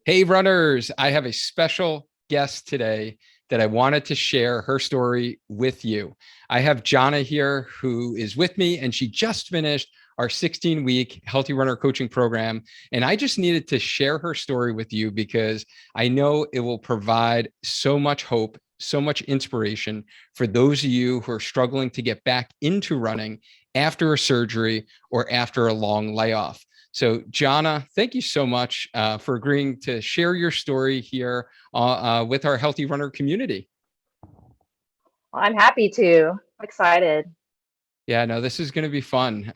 Hey, runners, I have a special guest today that I wanted to share her story with you. I have Johna here who is with me, and she just finished our 16-week Healthy Runner coaching program. And I just needed to share her story with you because I know it will provide so much hope, so much inspiration for those of you who are struggling to get back into running after a surgery or after a long layoff. So, Johna, thank you so much for agreeing to share your story here with our Healthy Runner community. Well, I'm happy to. I'm excited. Yeah, no, this is going to be fun.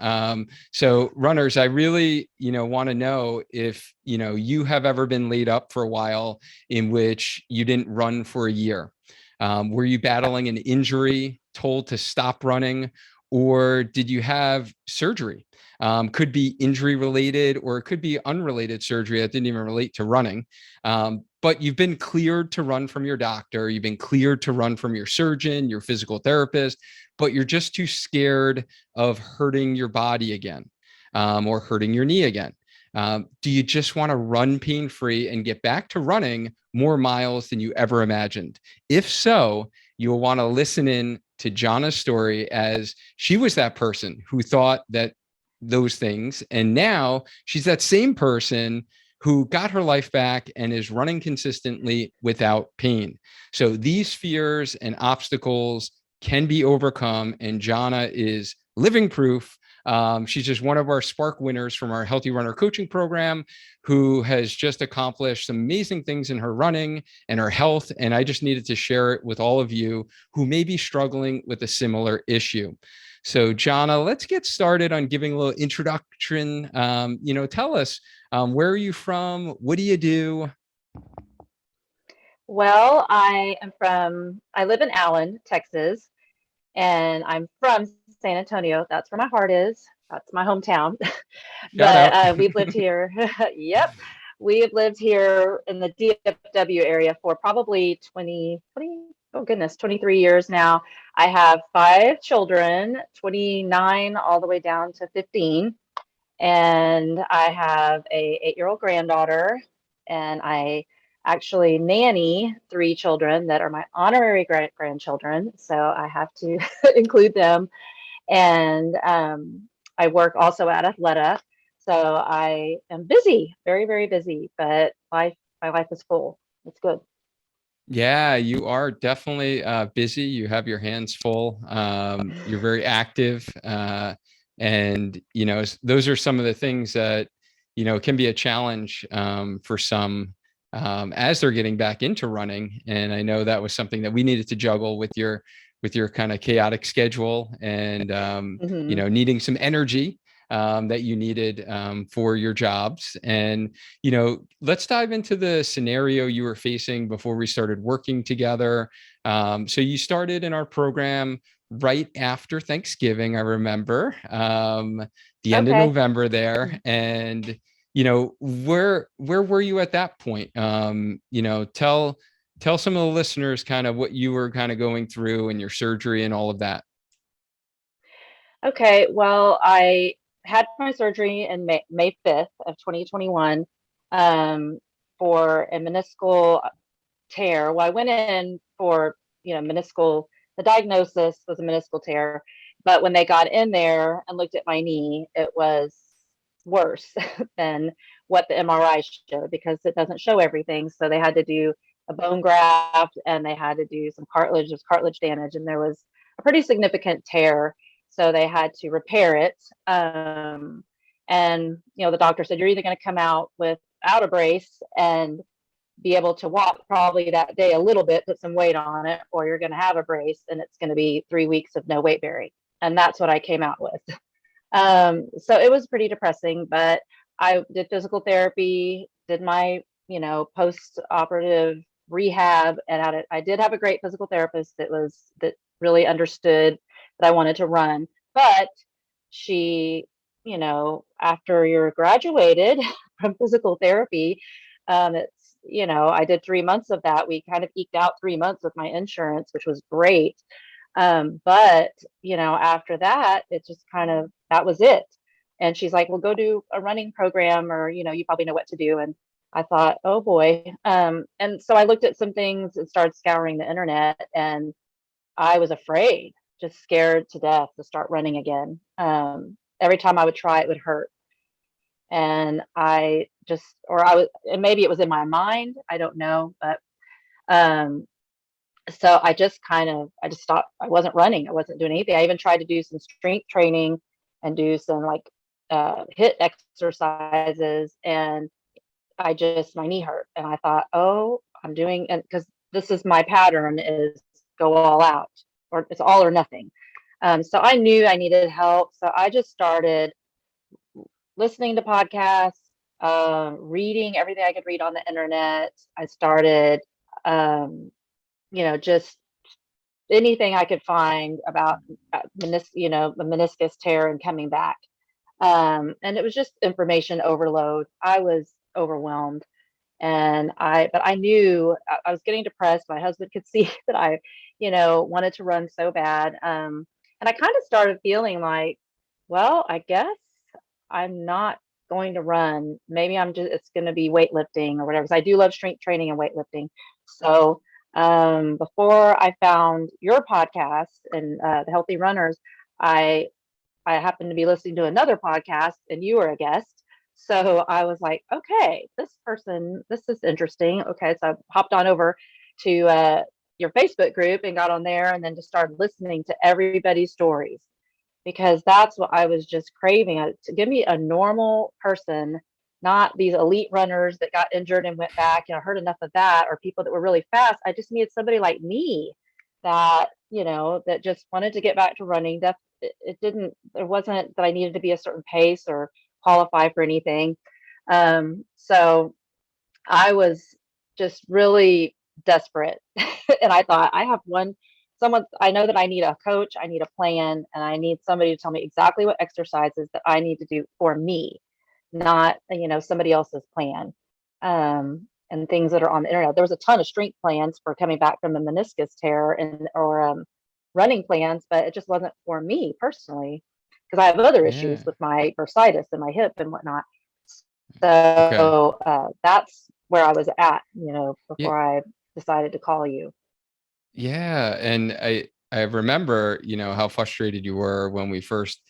So, runners, I really, want to know if, you have ever been laid up for a while in which you didn't run for a year. Were you battling an injury, told to stop running, or did you have surgery? Could be injury related, or it could be unrelated surgery that didn't even relate to running. But you've been cleared to run from your doctor. You've been cleared to run from your surgeon, your physical therapist, but you're just too scared of hurting your body again, or hurting your knee again. Do you just want to run pain free and get back to running more miles than you ever imagined? If so, you'll want to listen in to Johna's story, as she was that person who thought that those things, and now she's that same person who got her life back and is running consistently without pain. So these fears and obstacles can be overcome, and Johna is living proof. She's just one of our Spark winners from our Healthy Runner coaching program, who has just accomplished some amazing things in her running and her health. And I just needed to share it with all of you who may be struggling with a similar issue. So, Johna, let's get started on giving a little introduction. Tell us, where are you from? What do you do? Well, I live in Allen, Texas, and I'm from San Antonio. That's where my heart is. That's my hometown. Shout But out. we've lived here. Yep. We have lived here in the DFW area for probably 20, oh goodness, 23 years now. I have five children, 29 all the way down to 15. And I have a 8-year-old granddaughter, and I actually nanny three children that are my honorary grandchildren, so I have to include them. And I work also at Athleta, so I am busy, very, very busy, but my life is full. It's good. Yeah, you are definitely busy. You have your hands full. You're very active. And, those are some of the things that, can be a challenge for some as they're getting back into running. And I know that was something that we needed to juggle with your kind of chaotic schedule and, Hmm. needing some energy that you needed for your jobs. And, let's dive into the scenario you were facing before we started working together. So you started in our program right after Thanksgiving, I remember, the end of Okay. November there. And, where were you at that point? Tell some of the listeners kind of what you were kind of going through and your surgery and all of that. Okay. Well, I had my surgery in May 5th of 2021, um, for a meniscal tear. Well, I went in for, meniscal, the diagnosis was a meniscal tear, but when they got in there and looked at my knee, it was worse than what the MRI showed because it doesn't show everything. So they had to do a bone graft and they had to do some cartilage, there's cartilage damage, and there was a pretty significant tear. So they had to repair it. And, the doctor said, you're either going to come out without a brace and be able to walk probably that day a little bit, put some weight on it, or you're going to have a brace and it's going to be 3 weeks of no weight bearing. And that's what I came out with. So it was pretty depressing, but I did physical therapy, did my, post operative rehab, and I did have a great physical therapist that really understood that I wanted to run. But she, after you're graduated from physical therapy, I did 3 months of that. We kind of eked out 3 months with my insurance, which was great. But, after that, it just kind of, that was it. And she's like, well, go do a running program, or, you probably know what to do. And I thought, oh boy. And so I looked at some things and started scouring the internet, and I was afraid, just scared to death to start running again. Every time I would try, it would hurt. And I just, or I was, and maybe it was in my mind, I don't know, but um, so I just stopped. I wasn't running. I wasn't doing anything. I even tried to do some strength training and do some like hit exercises, and my knee hurt. And I thought, oh, I'm doing, and because this is my pattern is go all out, or it's all or nothing. So I knew I needed help. So I just started listening to podcasts, reading everything I could read on the internet. I started, um, just anything I could find about the meniscus tear and coming back. And it was just information overload. I was overwhelmed, but I knew I was getting depressed. My husband could see that I, wanted to run so bad. And I kind of started feeling like, well, I guess I'm not going to run. Maybe it's going to be weightlifting or whatever. 'Cause I do love strength training and weightlifting. So, before I found your podcast and the Healthy Runners, I I happened to be listening to another podcast and you were a guest. So I was like, okay, this is interesting. Okay. So I hopped on over to your Facebook group and got on there and then just started listening to everybody's stories, because that's what I was just craving. To give me a normal person, not these elite runners that got injured and went back. I heard enough of that, or people that were really fast. I just needed somebody like me that, that just wanted to get back to running. That it didn't, it wasn't that I needed to be a certain pace or qualify for anything. So I was just really desperate. And I thought, someone, I know that I need a coach, I need a plan, and I need somebody to tell me exactly what exercises that I need to do for me, not, somebody else's plan. And things that are on the internet. There was a ton of strength plans for coming back from the meniscus tear or running plans, but it just wasn't for me personally, because I have other issues Yeah. with my bursitis and my hip and whatnot. Okay. So that's where I was at, Yeah. before I decided to call you. Yeah, and I remember, how frustrated you were when we first,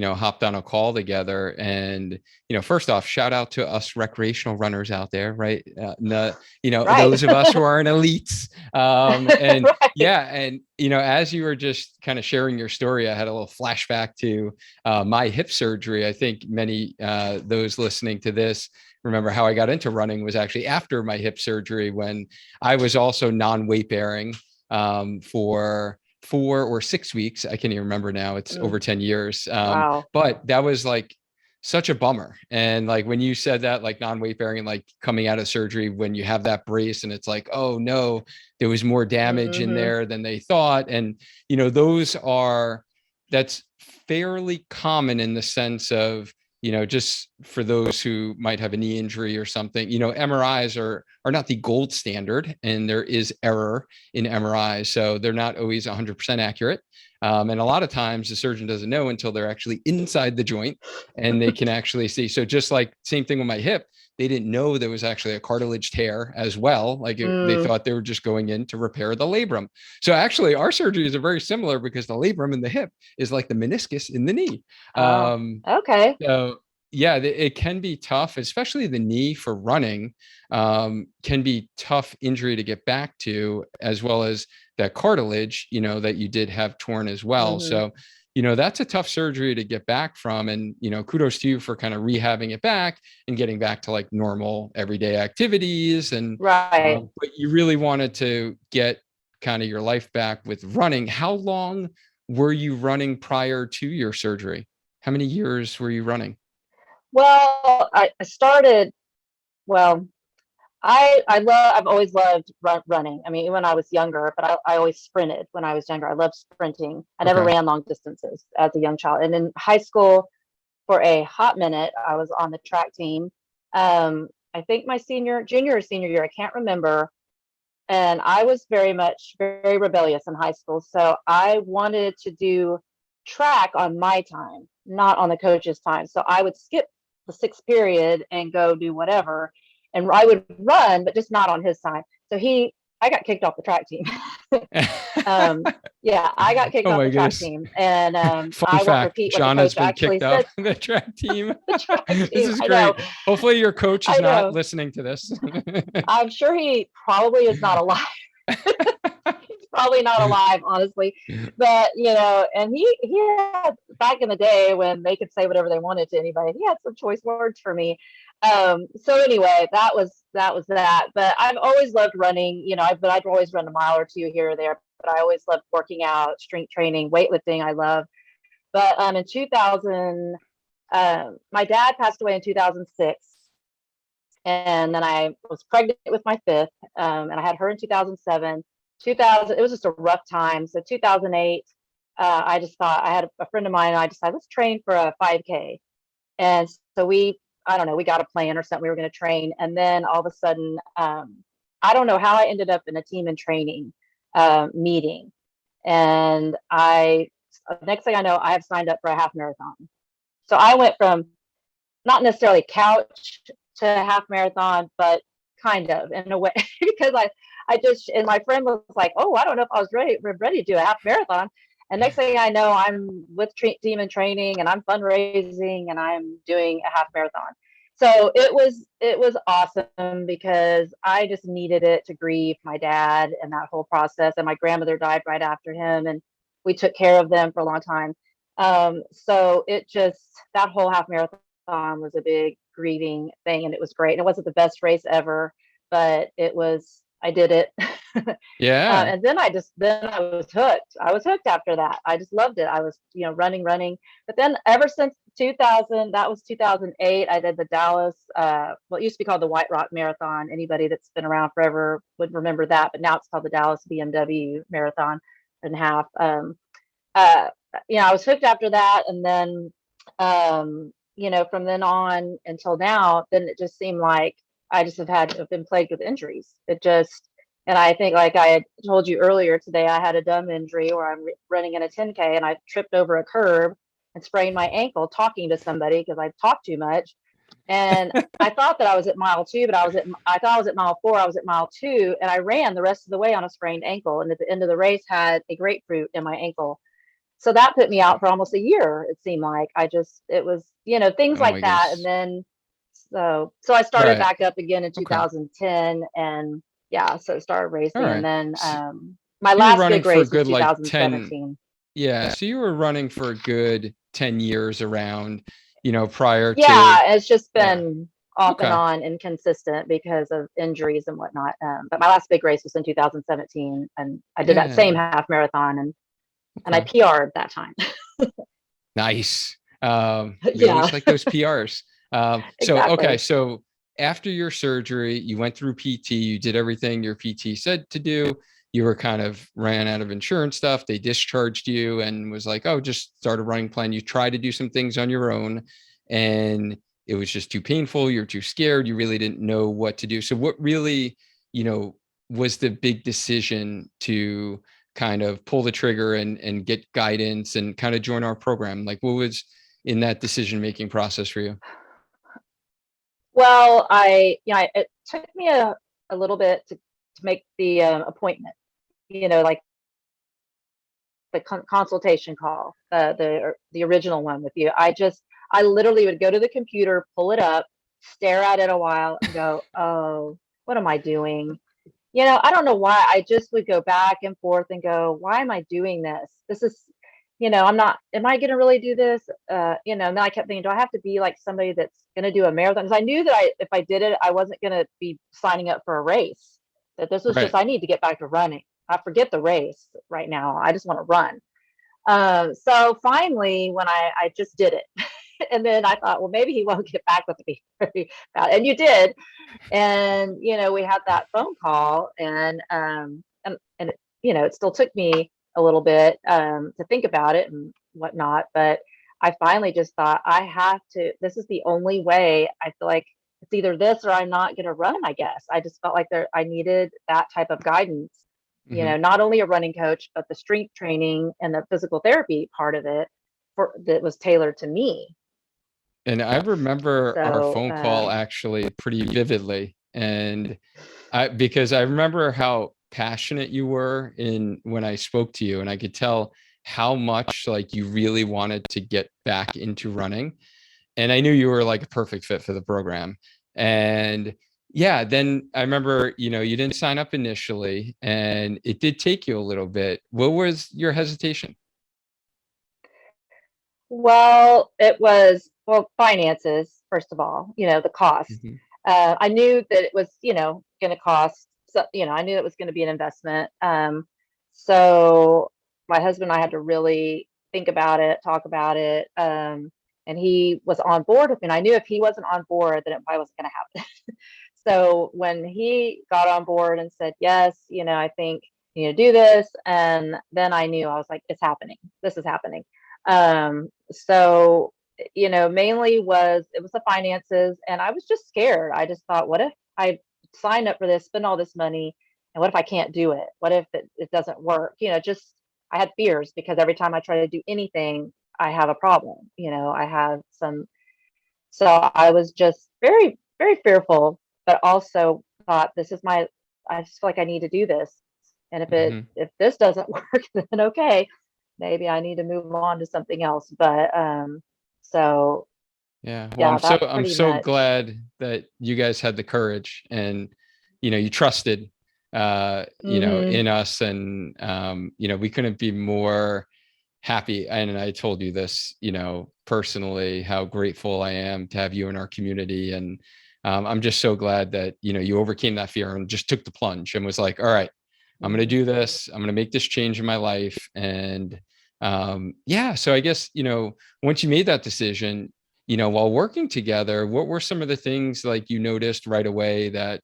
hopped on a call together. And, first off, shout out to us recreational runners out there, right? Right. Those of us who aren't elites. And Right. yeah, and as you were just kind of sharing your story, I had a little flashback to my hip surgery. I think many those listening to this remember how I got into running was actually after my hip surgery, when I was also non-weight bearing for 4 or 6 weeks. I can't even remember now. It's over Mm, 10 years. wow. But that was like such a bummer. And like when you said that, like non-weight bearing, like coming out of surgery, when you have that brace and it's like, oh no, there was more damage in Hmm. there than they thought. And, those are, that's fairly common in the sense of, just for those who might have a knee injury or something, MRIs are not the gold standard, and there is error in MRIs. So they're not always 100% accurate. And a lot of times the surgeon doesn't know until they're actually inside the joint and they can actually see. So just like same thing with my hip, they didn't know there was actually a cartilage tear as well. They Mm. thought they were just going in to repair the labrum. So actually our surgeries are very similar, because the labrum in the hip is like the meniscus in the knee. Oh, Um, okay. so yeah, it can be tough, especially the knee for running. Can be tough injury to get back to, as well as that cartilage, that you did have torn as well. Hmm. So, that's a tough surgery to get back from. And, kudos to you for kind of rehabbing it back and getting back to like normal everyday activities. And, Right. but you really wanted to get kind of your life back with running. How long were you running prior to your surgery? How many years were you running? Well, I started, well, I've always loved running. I mean, even when I was younger, but I always sprinted when I was younger. I loved sprinting. I never Okay. ran long distances as a young child. And in high school, for a hot minute, I was on the track team. I think my junior or senior year, I can't remember. And I was very rebellious in high school. So I wanted to do track on my time, not on the coach's time. So I would skip the sixth period and go do whatever. and I would run, but just not on his time. So I got kicked off the track team. Yeah, I got kicked Oh off my the track goodness. team, and Fun I won't fact, repeat what the John has coach been actually kicked off said. the track team. The track This team, is I know, great. Hopefully your coach is I not know. listening to this. I'm sure he probably is not alive. He's probably not alive, honestly. But and he had, back in the day when they could say whatever they wanted to anybody, he had some choice words for me. So anyway, that was that. But I've always loved running. But I've always run a mile or two here or there. But I always loved working out, strength training, weightlifting. I love. But in 2000, my dad passed away in 2006. And then I was pregnant with my fifth, and I had her in 2007. 2000, it was just a rough time. So 2008, I just thought, I had a friend of mine, and I decided, let's train for a 5K. And so I don't know, we got a plan or something. We were going to train. And then all of a sudden, I don't know how I ended up in a team and training meeting. And next thing I know, I have signed up for a half marathon. So I went from not necessarily couch to half marathon, but kind of in a way, because and my friend was like, oh, I don't know if I was ready to do a half marathon. And next thing I know, I'm with team and training, and I'm fundraising, and I'm doing a half marathon. So it was awesome, because I just needed it to grieve my dad and that whole process. And my grandmother died right after him, and we took care of them for a long time. So that whole half marathon was a big grieving thing, and it was great. And it wasn't the best race ever, but I did it. Yeah. And then I was hooked. I was hooked after that. I just loved it. I was, running. But then ever since 2000, that was 2008, I did the Dallas, what used to be called the White Rock Marathon. Anybody that's been around forever would remember that, but now it's called the Dallas BMW Marathon and half. Uh, I was hooked after that. And then, from then on until now, then it just seemed like I just have been plagued with injuries. And I think, like I had told you earlier today, I had a dumb injury where I'm running in a 10K, and I tripped over a curb and sprained my ankle talking to somebody because I talked too much. And I thought that I was at mile 2, but I thought I was at mile 4. I was at mile 2, and I ran the rest of the way on a sprained ankle. And at the end of the race, had a grapefruit in my ankle. So that put me out for almost a year. It seemed like it was, things Oh like my that. And goodness. then, so I started Right. back up again in Okay. 2010, and yeah, so started All racing. And right. then, So my you were last running big for a race was good like 10. 2017. Yeah. So you were running for a good 10 years around, prior to, Yeah, it's just yeah. been off and Okay. on, inconsistent because of injuries and whatnot. But my last big race was in 2017, and I did that same Yeah. half marathon, and I Okay. PR'd that time. Nice. We Yeah, always like those PRs. So, okay. exactly. So after your surgery, you went through PT, you did everything your PT said to do. You were kind of ran out of insurance stuff. They discharged you and was like, oh, just start a running plan. You tried to do some things on your own, and it was just too painful. You're too scared. You really didn't know what to do. So what really, you know, was the big decision to kind of pull the trigger and get guidance and kind of join our program? Like, what was in that decision making process for you? Well, it took me a little bit to make the appointment, like the consultation call, the original one with you. I literally would go to the computer, pull it up, stare at it a while, and go, oh, what am I doing? I don't know why. I just would go back and forth and go, why am I doing this? This is, I'm not, am I going to really do this? And then I kept thinking, do I have to be like somebody that's going to do a marathon? Because I knew that if I did it, I wasn't going to be signing up for a race, that this was just, Right. I need to get back to running. I forget the race right now. I just want to run. So finally, when I just did it, and then I thought, well, maybe he won't get back with me. And you did. And we had that phone call, and it still took me a little bit to think about it and whatnot, but I finally just thought, I have to, this is the only way. I feel like it's either this or I'm not going to run. I guess I just felt like I needed that type of guidance, Hmm. not only a running coach, but the strength training and the physical therapy part of it that was tailored to me. And I remember our So phone call actually pretty vividly. And because I remember how passionate you were in when I spoke to you, and I could tell how much like you really wanted to get back into running. And I knew you were like a perfect fit for the program. And yeah, then I remember, you didn't sign up initially and it did take you a little bit. What was your hesitation? Well, it was, well, finances, first of all, the cost. Mhm. I knew that it was, going to cost, so, I knew it was going to be an investment. So my husband and I had to really think about it, talk about it. And he was on board with me. And I knew if he wasn't on board, then it probably wasn't going to happen. So when he got on board and said, yes, I think you need to do this. And then I knew, I was like, it's happening. This is happening. So, mainly it was the finances, and I was just scared. I just thought, what if I sign up for this, spend all this money, and what if I can't do it? What if it doesn't work? Just I had fears because every time I try to do anything, I have a problem. I have some, so I was just very, very fearful, but also thought, I just feel like I need to do this. And Mhm. if this doesn't work, then okay, maybe I need to move on to something else. But so Yeah. Well, yeah, that's I'm pretty so much. glad that you guys had the courage and, you trusted, Hmm. in us. And, we couldn't be more happy. And I told you this, personally, how grateful I am to have you in our community. And I'm just so glad that, you overcame that fear and just took the plunge and was like, all right, I'm going to do this. I'm going to make this change in my life. And yeah, so I guess, once you made that decision, while working together, what were some of the things like you noticed right away that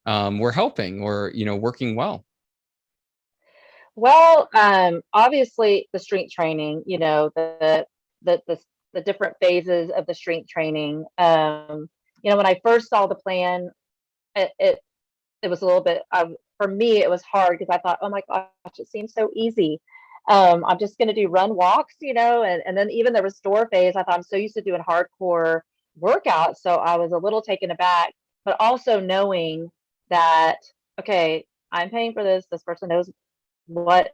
were helping or, working well? Well, obviously the strength training, the the the different phases of the strength training. When I first saw the plan, it it, it was a little bit, for me it was hard because I thought, oh my gosh, it seems so easy. I'm just going to do run walks, and then even the restore phase, I thought I'm so used to doing hardcore workouts, so I was a little taken aback, but also knowing that, okay, I'm paying for this person knows what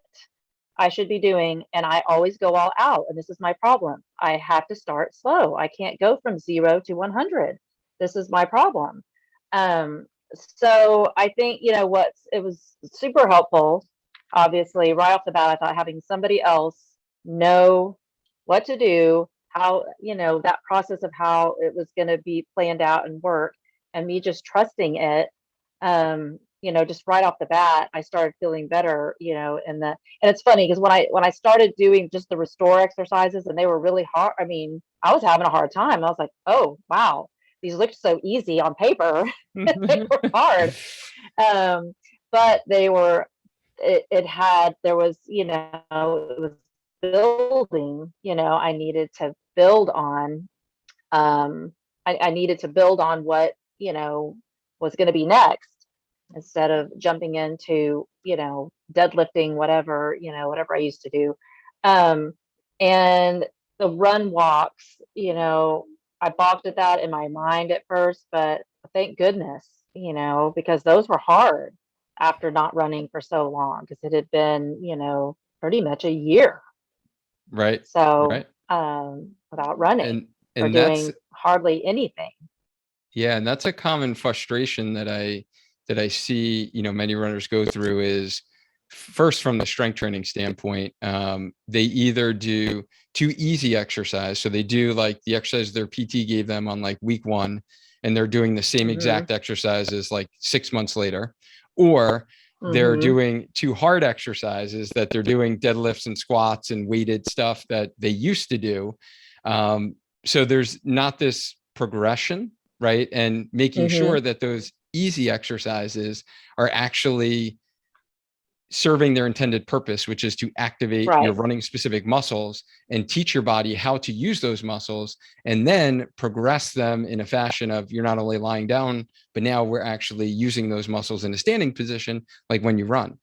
I should be doing, and I always go all out, and this is my problem. I have to start slow. I can't go from 0 to 100. This is my problem. Um, so I think, it was super helpful. Obviously, right off the bat, I thought having somebody else know what to do, how, that process of how it was going to be planned out and work, and me just trusting it. Just right off the bat, I started feeling better, and it's funny because when I started doing just the restore exercises and they were really hard, I mean, I was having a hard time. I was like, oh wow, these looked so easy on paper. They were hard. Um, but they were, it had, there was, it was building, I needed to build on. I needed to build on what, was going to be next instead of jumping into, deadlifting, whatever I used to do. Um, and the run walks, I balked at that in my mind at first, but thank goodness, because those were hard after not running for so long because it had been, pretty much a year. Right. So, Right. without running And or that's, doing hardly anything. yeah, and that's a common frustration that I see, many runners go through is first from the strength training standpoint, they either do too easy exercise. So they do like the exercise their PT gave them on like week one, and they're doing the same Hmm. exact exercises like 6 months later, or they're Hmm. doing too hard exercises that they're doing deadlifts and squats and weighted stuff that they used to do. So there's not this progression, right? And making Hmm. sure that those easy exercises are actually serving their intended purpose, which is to activate your Right. running specific muscles and teach your body how to use those muscles, and then progress them in a fashion of you're not only lying down, but now we're actually using those muscles in a standing position, like when you run.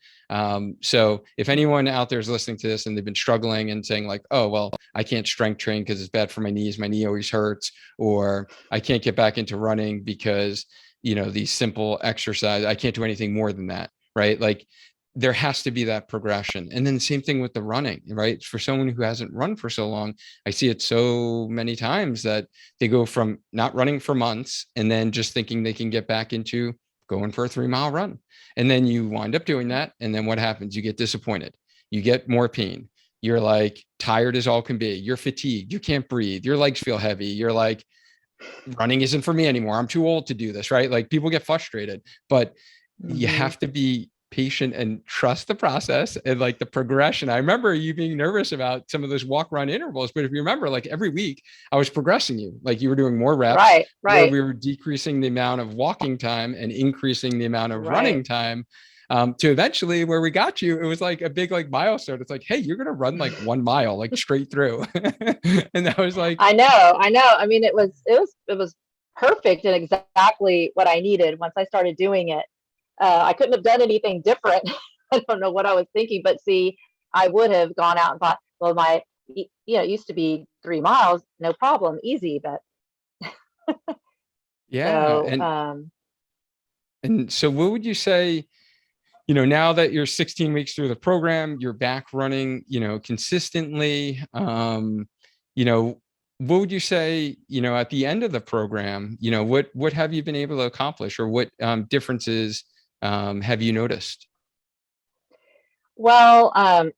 So if anyone out there is listening to this and they've been struggling and saying like, oh, well, I can't strength train because it's bad for my knees. My knee always hurts, or I can't get back into running because these simple exercise. I can't do anything more than that, right? Like there has to be that progression. And then the same thing with the running, right? For someone who hasn't run for so long, I see it so many times that they go from not running for months and then just thinking they can get back into going for a 3 mile run. And then you wind up doing that. And then what happens? You get disappointed. You get more pain. You're like tired as all can be. You're fatigued. You can't breathe. Your legs feel heavy. You're like, running isn't for me anymore. I'm too old to do this, right? Like people get frustrated, but you Mm-hmm. have to be patient and trust the process and like the progression. I remember you being nervous about some of those walk run intervals, but if you remember, like every week I was progressing you, like you were doing more reps Right, where right, we were decreasing the amount of walking time and increasing the amount of right. running time. To eventually where we got you, it was like a big like milestone. It's like, hey, you're gonna run like 1 mile like straight through, and that was like, I know, I know. I mean, it was perfect and exactly what I needed once I started doing it. I couldn't have done anything different. I don't know what I was thinking, but see, I would have gone out and thought, well, it used to be 3 miles, no problem, easy. But yeah, so, and so what would you say, now that you're 16 weeks through the program, you're back running, consistently, you know, what would you say, at the end of the program, what have you been able to accomplish, or what differences have you noticed? well,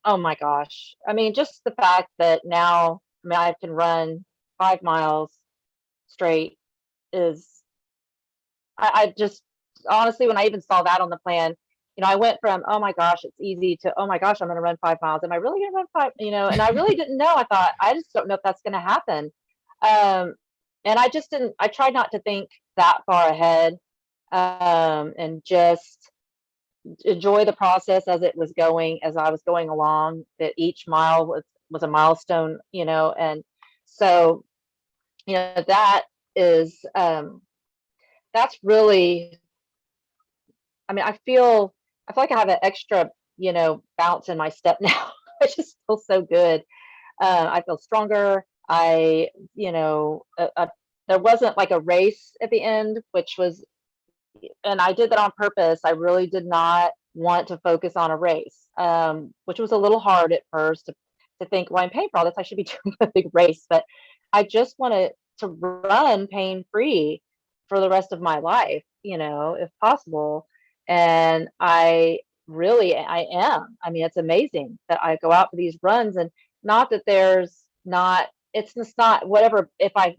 oh my gosh. I mean, just the fact that now, I mean, I can run 5 miles straight is, I just honestly, when I even saw that on the plan, I went from, oh my gosh, it's easy to, oh my gosh, I'm going to run 5 miles. Am I really going to run five? And I really didn't know. I thought, I just don't know if that's going to happen. Um, and I just didn't, I tried not to think that far ahead, and just enjoy the process as it was going, as I was going along, that each mile was a milestone, and so, that is, that's really, I mean, I feel like I have an extra, bounce in my step now. I just feel so good. I feel stronger. There wasn't like a race at the end, and I did that on purpose. I really did not want to focus on a race, which was a little hard at first to think, well, I'm paying for all this. I should be doing a big race, but I just wanted to run pain free for the rest of my life, if possible. And I am. I mean, it's amazing that I go out for these runs, and not that there's not, it's just not whatever. If I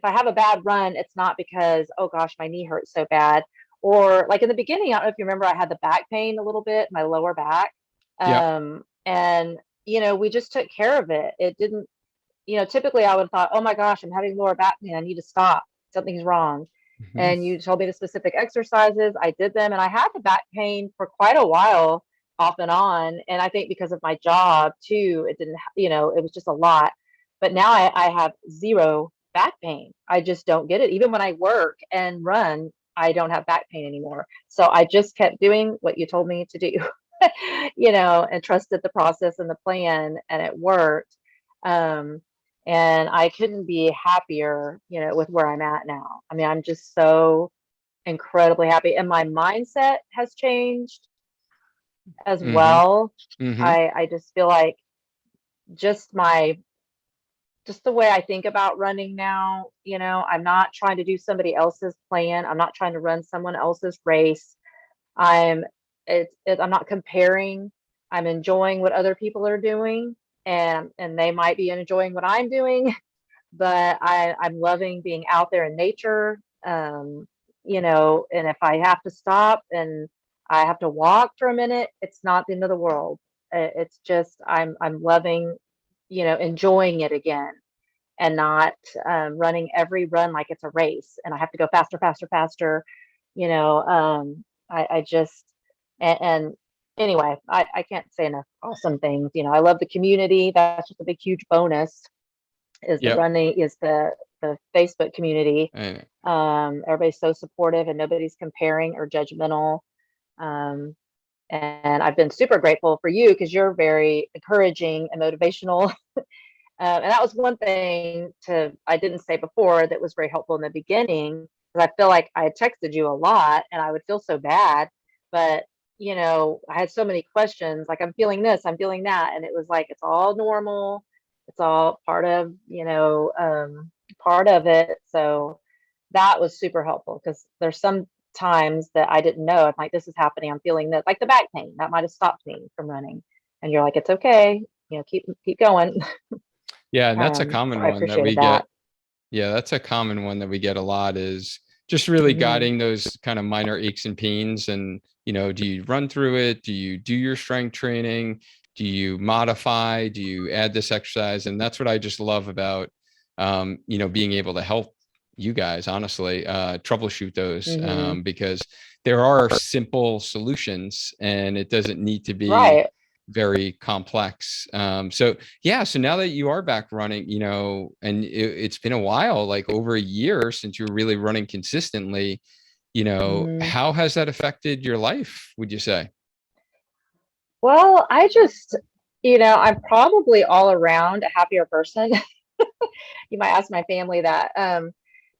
have a bad run, it's not because, oh gosh, my knee hurts so bad. Or like in the beginning, I don't know if you remember, I had the back pain a little bit, my lower back. Yeah. And, we just took care of it. It didn't, typically I would have thought, oh my gosh, I'm having lower back pain. I need to stop. Something's wrong. Mhm. And you told me the specific exercises. I did them, and I had the back pain for quite a while, off and on. And I think because of my job too, it didn't, it was just a lot. But now I have zero back pain. I just don't get it. Even when I work and run, I don't have back pain anymore. So I just kept doing what you told me to do, and trusted the process and the plan, and it worked. Um, and I couldn't be happier, with where I'm at now. I mean, I'm just so incredibly happy, and my mindset has changed as Mhm. well. Mhm. I just feel like, just my just the way I think about running now, I'm not trying to do somebody else's plan. I'm not trying to run someone else's race. I'm I'm not comparing. I'm enjoying what other people are doing, and they might be enjoying what I'm doing, but I'm loving being out there in nature. And if I have to stop and I have to walk for a minute, it's not the end of the world. It's just, I'm loving, enjoying it again, and not, running every run like it's a race and I have to go faster, faster, faster. You know, I just, and anyway, I can't say enough awesome things. I love the community. That's just a big, huge bonus, is Yep. the Facebook community. I- Everybody's so supportive and nobody's comparing or judgmental. Um, and I've been super grateful for you, because you're very encouraging and motivational. And that was one thing I didn't say before that was very helpful in the beginning, because I feel like I had texted you a lot and I would feel so bad. But, I had so many questions, like, I'm feeling this, I'm feeling that. And it was like, it's all normal. It's all part of it. So that was super helpful because there's some times that I didn't know. I'm like, this is happening. I'm feeling this, like the back pain that might have stopped me from running. And you're like, it's okay. Keep going. Yeah, and that's a So common I one that appreciated we that. get. Yeah, that's a common one that we get a lot is just really Hmm. guiding those kind of minor aches and pains. And, do you run through it? Do you do your strength training? Do you modify? Do you add this exercise? And that's what I just love about, being able to help you guys, honestly, troubleshoot those, Hmm. because there are simple solutions and it doesn't need to be Right. very complex. So yeah, so now that you are back running, and it's been a while, like over a year since you were really running consistently, Hmm. how has that affected your life, would you say? Well, I'm probably all around a happier person. You might ask my family that.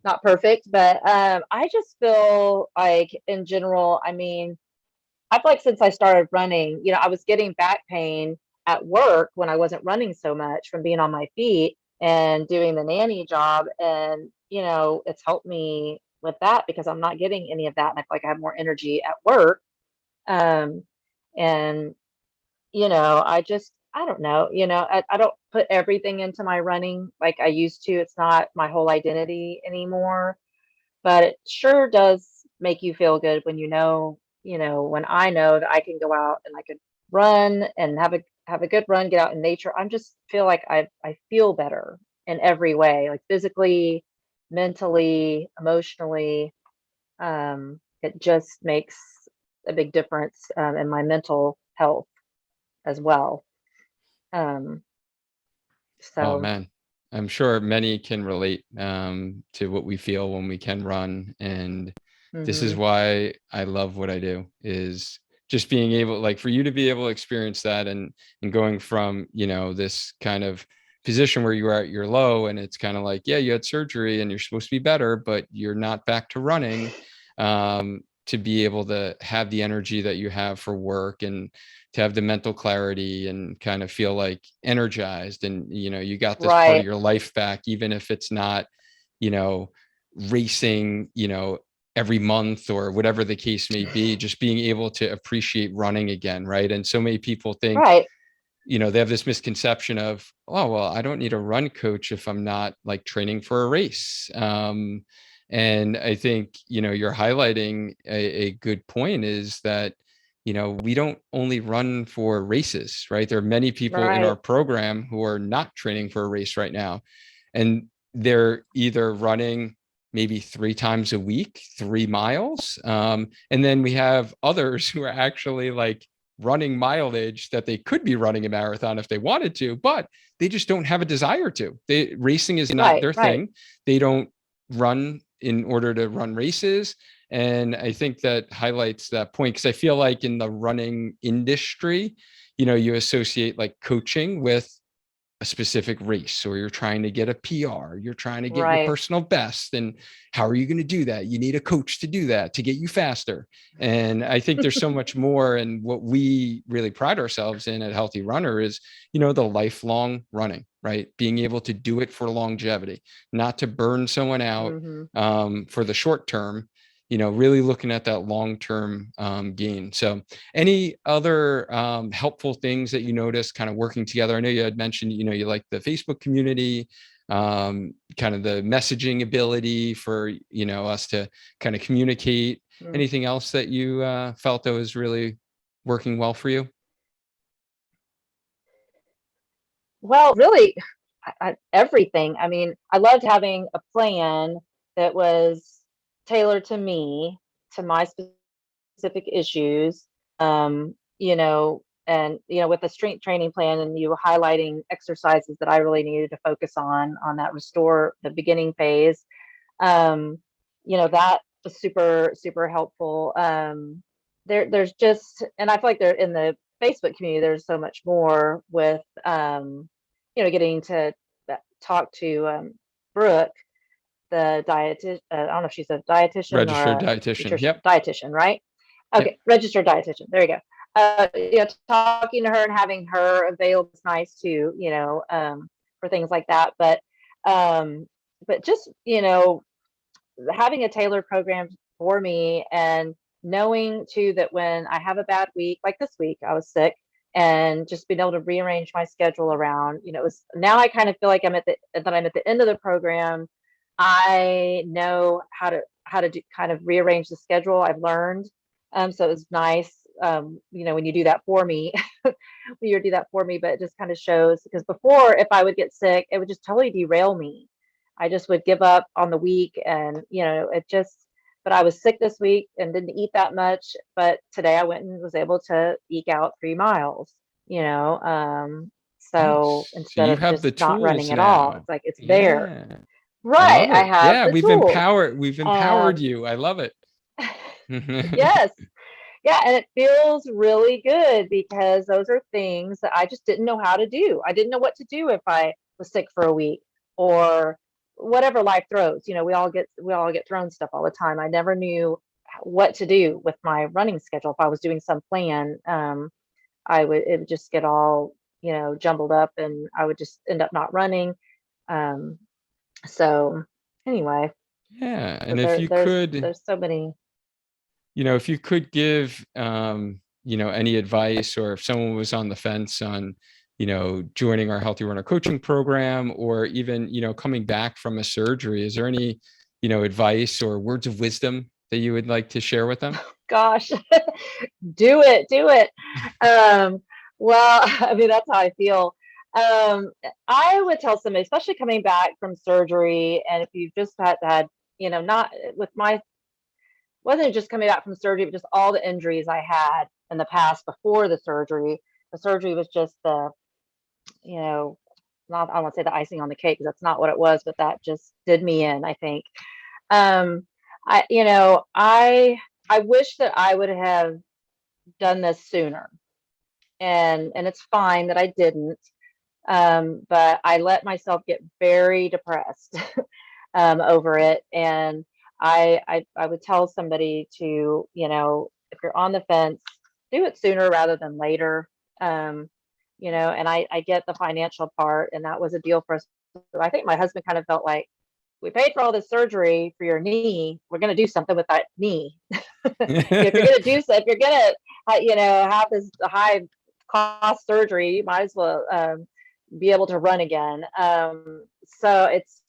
Not perfect, but I just feel like in general, I mean, I feel like since I started running, I was getting back pain at work when I wasn't running so much from being on my feet and doing the nanny job. And, it's helped me with that because I'm not getting any of that. And I feel like I have more energy at work. Um, and, I don't know, I don't put everything into my running like I used to. It's not my whole identity anymore, but it sure does make you feel good when when I know that I can go out and I could run and have a good run, get out in nature. I'm just feel like I feel better in every way, like physically, mentally, emotionally. It just makes a big difference in my mental health as well. Um, Oh so. man, I'm sure many can relate, to what we feel when we can run. And this is Mhm. why I love what I do, is just being able, like for you to be able to experience that, and going from, this kind of position where you are at your low, and it's kind of like, yeah, you had surgery and you're supposed to be better, but you're not back to running. To be able to have the energy that you have for work, and to have the mental clarity and kind of feel like energized, and you got this part of Right, your life back, even if it's not, you know racing, every month or whatever the case may be, just being able to appreciate running again, right? And so many people think, right, they have this misconception of, oh well, I don't need a run coach if I'm not like training for a race. And I think, you're highlighting a good point, is that, we don't only run for races, right? There are many people in our right, program who are not training for a race right now, and they're either running maybe 3 times a week, 3 miles. And then we have others who are actually like running mileage that they could be running a marathon if they wanted to, but they just don't have a desire to. Racing is not right, their right, thing. They don't run in order to run races. And I think that highlights that point, because I feel like in the running industry, you associate like coaching with a specific race, or you're trying to get a PR, you're trying to get your right. personal best. And how are you going to do that? You need a coach to do that, to get you faster. And I think there's so much more. And what we really pride ourselves in at Healthy Runner is, the lifelong running, right? Being able to do it for longevity, not to burn someone out, Mhm. for the short term, really looking at that long-term, gain. So any other, helpful things that you noticed kind of working together? I know you had mentioned, you like the Facebook community, kind of the messaging ability for, us to kind of communicate. Mm. Anything else that you, felt that was really working well for you? Well, really, everything. I mean, I loved having a plan that was tailored to me, to my specific issues. And with the strength training plan and you highlighting exercises that I really needed to focus on that restore the beginning phase. Um, that was super, super helpful. There's just, and I feel like there in the Facebook community, there's so much more with, getting to talk to Brooke. the dietitian. I don't know if she's a dietitian or Registered a dietitian. nutrition Yep. dietitian, right? Yep. Okay, registered dietitian. There you go. Talking to her and having her available is nice too, for things like that. Um, but just, having a tailored program for me, and knowing too that when I have a bad week, like this week, I was sick, and just being able to rearrange my schedule around, it was, now I kind of feel like I'm at the end of the program. I know how to do, kind of rearrange the schedule. I've learned. So it was nice, when you do that for me, when you do that for me, but it just kind of shows, because before, if I would get sick, it would just totally derail me. I just would give up on the week, and it just, but I was sick this week and didn't eat that much. But today I went and was able to eke out 3 miles, you know. So Nice. So instead you of have the just not tools running at all, now. it's like it's there. Yeah. I Right. love I it. have Yeah, the tools. we've empowered Um, you. I love it. yes. Yeah, and it feels really good, because those are things that I just didn't know how to do. I didn't know what to do if I was sick for a week, or whatever life throws. We all get thrown stuff all the time. I never knew what to do with my running schedule. If I was doing some plan, it would just get all, jumbled up, and I would just end up not running. Um, so anyway, Yeah. And but if you could, there's so many. if you could give, any advice, or if someone was on the fence on, joining our Healthy Runner coaching program, or even, coming back from a surgery, is there any, advice or words of wisdom that you would like to share with them? Gosh, do it. Um, well, I mean, that's how I feel. I would tell somebody, especially coming back from surgery, and if you've just had, not with my, wasn't just coming back from surgery, but just all the injuries I had in the past before the surgery. The surgery was just you know, not, I won't say the icing on the cake, because that's not what it was, but that just did me in, I think. Um, I wish that I would have done this sooner, and it's fine that I didn't. But I let myself get very depressed over it, and I would tell somebody to, if you're on the fence, do it sooner rather than later. Um, and I get the financial part, and that was a deal for us. I think my husband kind of felt like, we paid for all this surgery for your knee. We're going to do something with that knee. If you're going to do so, if you're going to, have this high cost surgery, you might as well be able to run again. So it's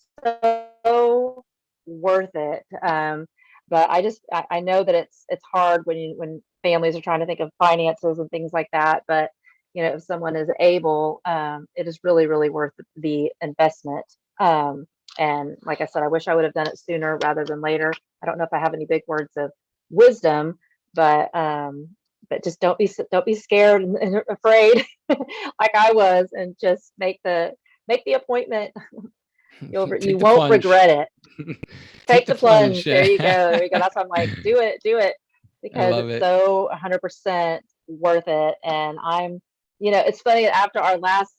so worth it. But I know that it's hard when families are trying to think of finances and things like that. But if someone is able, it is really, really worth the investment. And like I said, I wish I would have done it sooner rather than later. I don't know if I have any big words of wisdom, but just don't be scared and afraid like I was, and just make the appointment. You Take the won't plunge. regret it. Take Take the the plunge. plunge. There Yeah. you go. There you go. That's why I'm like, do it, I because love it's it. so 100% worth it. And it's funny, after our last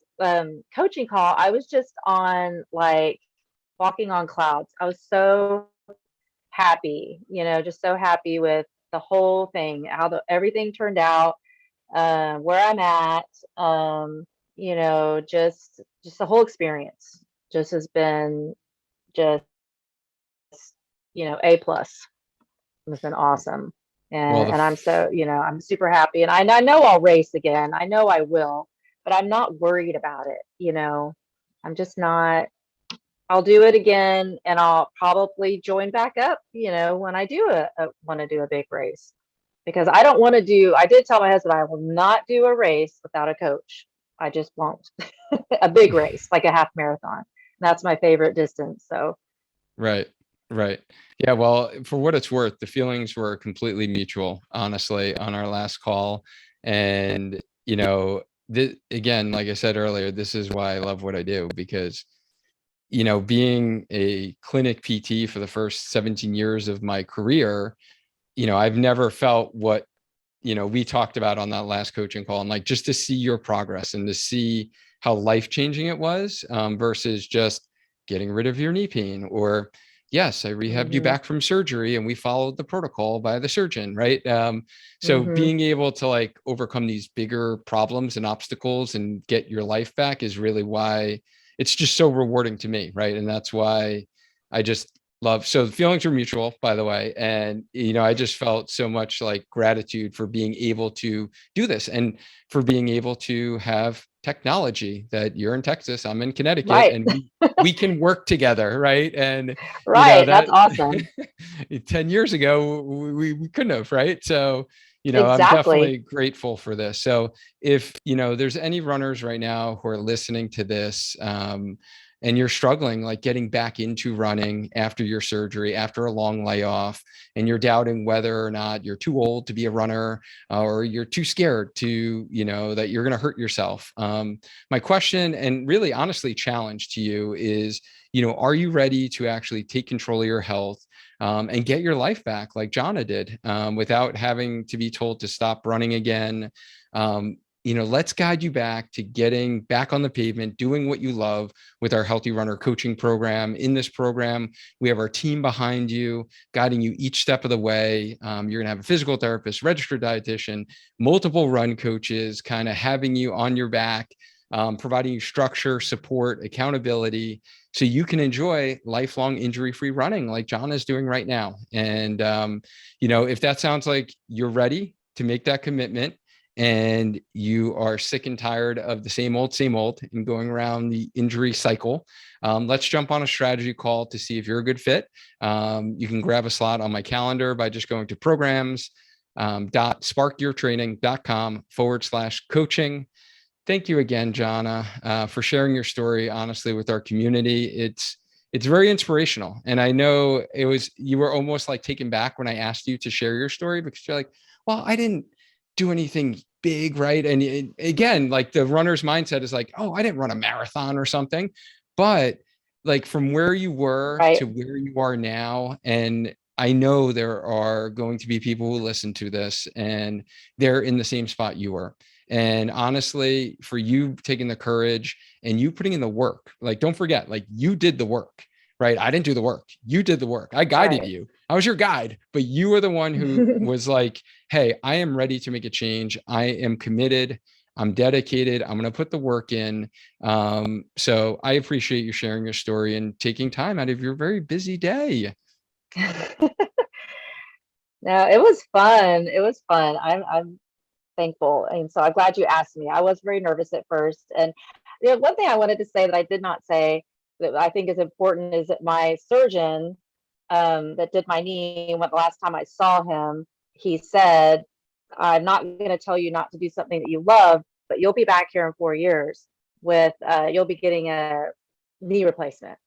coaching call, I was just on, like, walking on clouds. I was so happy, just so happy with the whole thing, how everything turned out, where I'm at, just the whole experience just has been just, A plus. It's been awesome. Well, And I'm so, I'm super happy, and I know I'll race again. I know I will, but I'm not worried about it. I'm just not. I'll do it again, and I'll probably join back up, when I do want to do a big race, because I don't want to do. I did tell my husband I will not do a race without a coach. I just won't. A big race, like a half marathon. That's my favorite distance. So right. Right. Yeah. Well, for what it's worth, the feelings were completely mutual, honestly, on our last call. And, again, like I said earlier, this is why I love what I do, because, being a clinic PT for the first 17 years of my career, I've never felt what, we talked about on that last coaching call, and like, just to see your progress and to see how life changing it was, versus just getting rid of your knee pain, or, Yes, I rehabbed you Hmm. back from surgery and we followed the protocol by the surgeon, right? So Hmm. being able to like overcome these bigger problems and obstacles and get your life back is really why it's just so rewarding to me, right? And that's why I just love, so the feelings are mutual, by the way. And, I just felt so much like gratitude for being able to do this and for being able to have technology that you're in Texas, I'm in Connecticut, Right. and we can work together, right? And Right. That's that awesome. 10 years ago, we couldn't have, right? So, I'm Exactly. definitely grateful for this. So if, there's any runners right now who are listening to this, and you're struggling, like getting back into running after your surgery, after a long layoff, and you're doubting whether or not you're too old to be a runner, or you're too scared to, that you're going to hurt yourself. My question, and really honestly challenge to you is, are you ready to actually take control of your health, and get your life back like Johna did, without having to be told to stop running again? Let's guide you back to getting back on the pavement, doing what you love with our Healthy Runner coaching program. In this program, we have our team behind you, guiding you each step of the way. You're going to have a physical therapist, registered dietitian, multiple run coaches, kind of having you on your back, providing you structure, support, accountability, so you can enjoy lifelong injury-free running like John is doing right now. And, if that sounds like you're ready to make that commitment and you are sick and tired of the same old, and going around the injury cycle, let's jump on a strategy call to see if you're a good fit. You can grab a slot on my calendar by just going to programs, sparkyourtraining.com/coaching. Thank you again, Johna, for sharing your story honestly with our community. It's very inspirational, and I know you were almost like taken back when I asked you to share your story, because you're like, well, I didn't do anything big, right? And again, like the runner's mindset is like, oh, I didn't run a marathon or something, but like from where you were Right. to where you are now, and I know there are going to be people who listen to this and they're in the same spot you were. And honestly, for you taking the courage and you putting in the work, like, don't forget, like, you did the work, right? I didn't do the work. You did the work. I guided Right. you. I was your guide, but you were the one who was like, hey, I am ready to make a change. I am committed. I'm dedicated. I'm going to put the work in. So I appreciate you sharing your story and taking time out of your very busy day. No, it was fun. It was fun. I'm thankful. And so I'm glad you asked me. I was very nervous at first. And one thing I wanted to say that I did not say that I think is important is that my surgeon, that did my knee, when the last time I saw him, he said, I'm not going to tell you not to do something that you love, but you'll be back here in 4 years with, you'll be getting a knee replacement.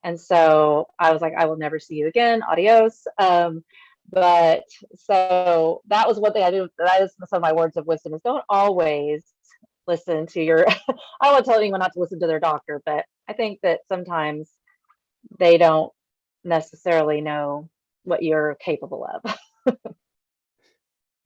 And so I was like, I will never see you again. Adios. But so that was one thing I do. That is some of my words of wisdom is don't always listen to your, I don't want to tell anyone not to listen to their doctor, but I think that sometimes they don't necessarily know what you're capable of.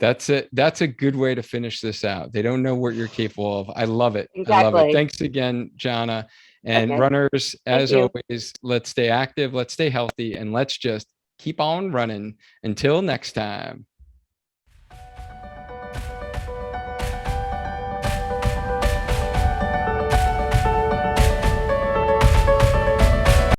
That's it. That's a good way to finish this out. They don't know what you're capable of. I love it. I love it. Exactly. Thanks again, Johna. And Okay. runners, Thank as you. always, let's stay active, let's stay healthy, and let's just keep on running. Until next time.